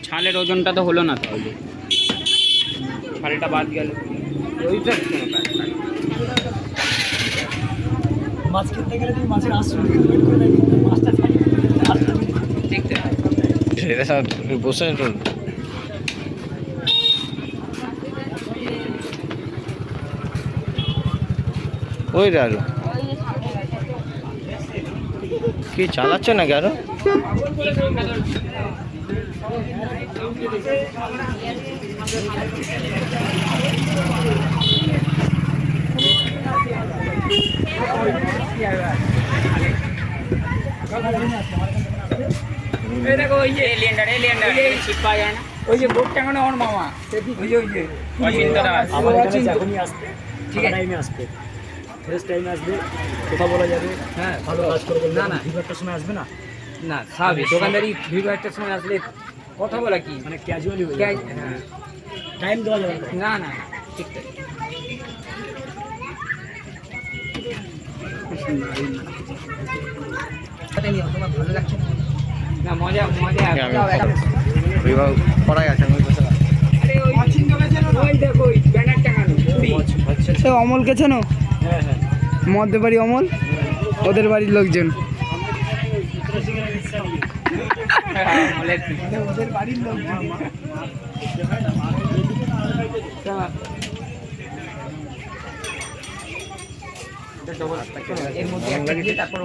ছালের ওজনটা তো হলো না, তাহলে ছালটা বাদ গেল। মাছ কিনতে গেলে তুমি মাছের আঁশ ওয়েট করে দেখি মাছটা ঠিক তো সেটা সব বসে ওই রে আরো কি চালাচ্ছে নাকি আরো? এই দেখো ওই যে এলিয়েন্ডার ছিপ পাওয়া যায় না, ওই যে বোট টাঙানো আমার মামা, ওই যে অচিন্ত দাস। আমার এখানে যখনই আসবে ঠিক টাইমে আসবে, ফ্রেশ টাইমে আসবে, কথা বলা যাবে। হ্যাঁ, ভালো কাজ করবে। না না, ভিড় সময় আসবে না, না স্বাভাবিক দোকানদারি ভিড় একটার সময় আসলে কথা বলা কি মানে ক্যাজুয়ালি হয়ে হ্যাঁ, টাইম দেওয়া যাবে না। না না ঠিক তাই। তোমার ভালো লাগছে না? মজা মজা পড়াই আছে অমলকে চেনো? হ্যাঁ হ্যাঁ, মধ্যে বাড়ি অমল, ওদের বাড়ির লোকজন। ওদের বাড়ির লোকজন। এর মধ্যে একটা দিয়ে তারপর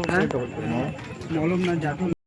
মলম না জাতুন।